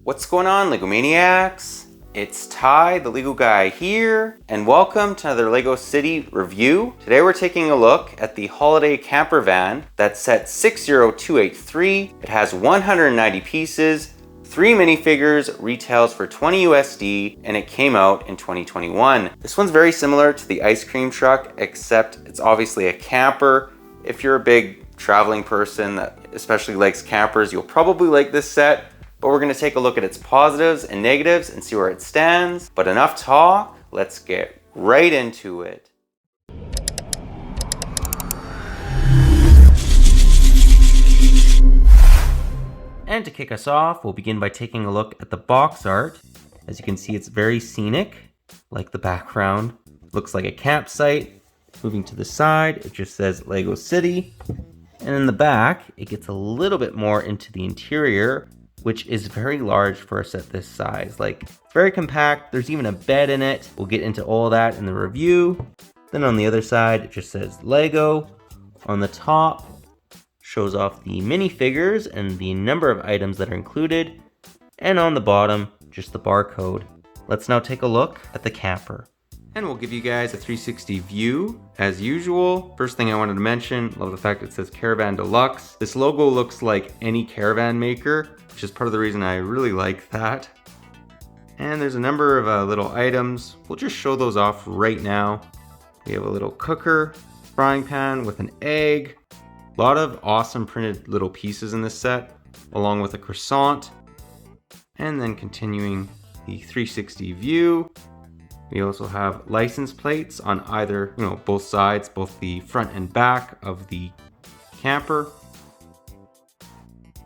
What's going on, LEGO Maniacs? It's Ty, the Lego guy here, and welcome to another LEGO City review. Today we're taking a look at the holiday camper van that's set 60283. It has 190 pieces, 3 minifigures, retails for 20 USD, and it came out in 2021. This one's very similar to the ice cream truck, except it's obviously a camper. If you're a big traveling person that especially likes campers, you'll probably like this set. But we're going to take a look at its positives and negatives and see where it stands. But enough talk, let's get right into it. And to kick us off, we'll begin by taking a look at the box art. As you can see, it's very scenic, like the background. Looks like a campsite. Moving to the side, it just says LEGO City. And in the back, it gets a little bit more into the interior, which is very large for a set this size. Like, it's very compact. There's even a bed in it. We'll get into all that in the review. Then on the other side, it just says LEGO. On the top, shows off the minifigures and the number of items that are included. And on the bottom, just the barcode. Let's now take a look at the camper. And we'll give you guys a 360 view as usual. First thing I wanted to mention, love the fact it says Caravan Deluxe. This logo looks like any caravan maker, which is part of the reason I really like that. And there's a number of little items. We'll just show those off right now. We have a little cooker, frying pan with an egg. A lot of awesome printed little pieces in this set, along with a croissant. And then continuing the 360 view. We also have license plates on either, both sides, both the front and back of the camper.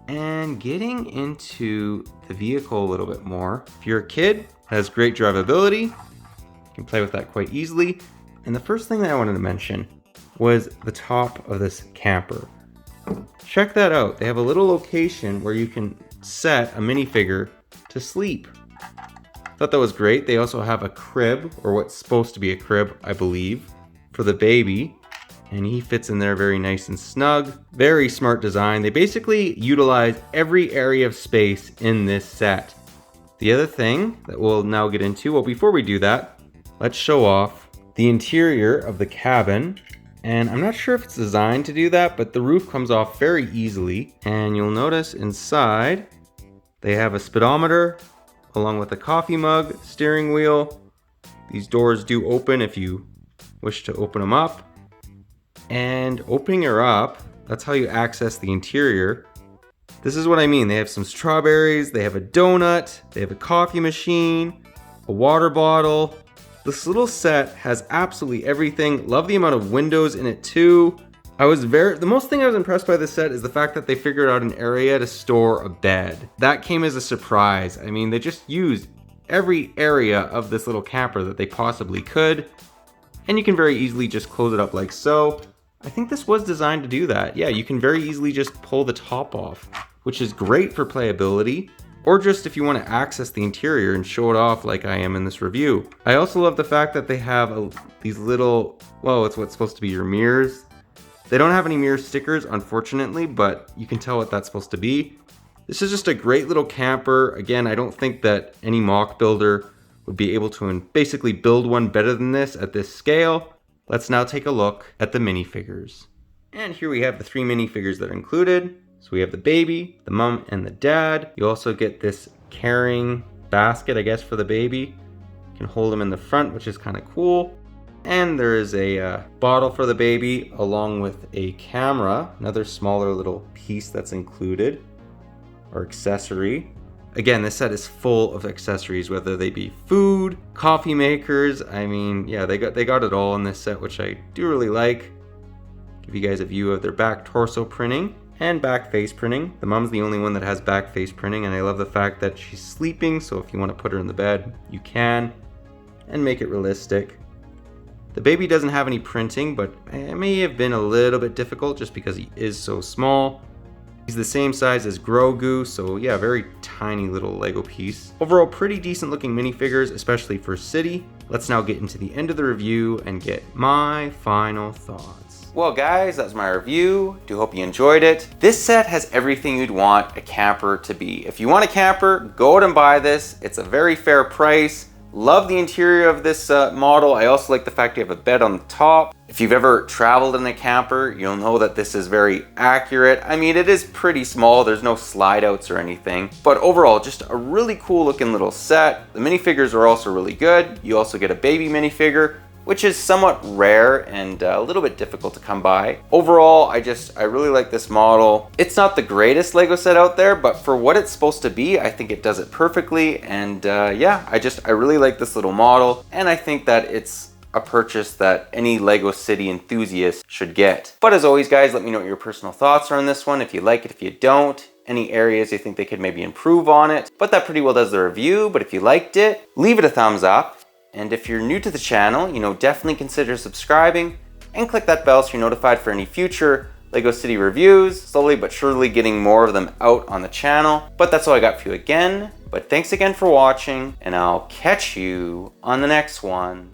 And getting into the vehicle a little bit more. If you're a kid, it has great drivability. You can play with that quite easily. And the first thing that I wanted to mention was the top of this camper. Check that out. They have a little location where you can set a minifigure to sleep. Thought that was great. They also have a crib, or what's supposed to be a crib, I believe, for the baby. And he fits in there very nice and snug. Very smart design. They basically utilize every area of space in this set. The other thing that we'll now get into, well, before we do that, let's show off the interior of the cabin. And I'm not sure if it's designed to do that, but the roof comes off very easily. And you'll notice inside, they have a speedometer, along with a coffee mug, steering wheel. These doors do open if you wish to open them up. And opening her up, that's how you access the interior. This is what I mean. They have some strawberries, they have a donut, they have a coffee machine, a water bottle. This little set has absolutely everything. Love the amount of windows in it too. The most thing I was impressed by this set is the fact that they figured out an area to store a bed. That came as a surprise. I mean, they just used every area of this little camper that they possibly could. And you can very easily just close it up like so. I think this was designed to do that. Yeah, you can very easily just pull the top off, which is great for playability, or just if you want to access the interior and show it off like I am in this review. I also love the fact that they have these little, it's what's supposed to be your mirrors. They don't have any mirror stickers, unfortunately, but you can tell what that's supposed to be. This is just a great little camper. Again, I don't think that any mock builder would be able to basically build one better than this at this scale. Let's now take a look at the minifigures. And here we have the 3 minifigures that are included. So we have the baby, the mom, and the dad. You also get this carrying basket, I guess, for the baby. You can hold them in the front, which is kind of cool. And there is a bottle for the baby, along with a camera, another smaller little piece that's included, or accessory. Again, this set is full of accessories, whether they be food, coffee makers. I mean, yeah, they got it all in this set, which I do really like. Give you guys a view of their back torso printing and back face printing. The mom's the only one that has back face printing, and I love the fact that she's sleeping, so if you want to put her in the bed, you can, and make it realistic. The baby doesn't have any printing, but it may have been a little bit difficult just because he is so small. He's the same size as Grogu, so yeah, very tiny little Lego piece. Overall, pretty decent looking minifigures, especially for City. Let's now get into the end of the review and get my final thoughts. Well guys, that's my review. Do hope you enjoyed it. This set has everything you'd want a camper to be. If you want a camper, go out and buy this. It's a very fair price. Love the interior of this model. I also like the fact you have a bed on the top. If you've ever traveled in a camper, you'll know that this is very accurate. I mean, it is pretty small. There's no slide outs or anything, but overall, just a really cool looking little set. The minifigures are also really good. You also get a baby minifigure, which is somewhat rare and a little bit difficult to come by. Overall, I really like this model. It's not the greatest Lego set out there, but for what it's supposed to be, I think it does it perfectly. And yeah, I really like this little model. And I think that it's a purchase that any Lego City enthusiast should get. But as always, guys, let me know what your personal thoughts are on this one. If you like it, if you don't, any areas you think they could maybe improve on it. But that pretty well does the review. But if you liked it, leave it a thumbs up. And if you're new to the channel, definitely consider subscribing and click that bell so you're notified for any future LEGO City reviews. Slowly but surely getting more of them out on the channel. But that's all I got for you again. But thanks again for watching, and I'll catch you on the next one.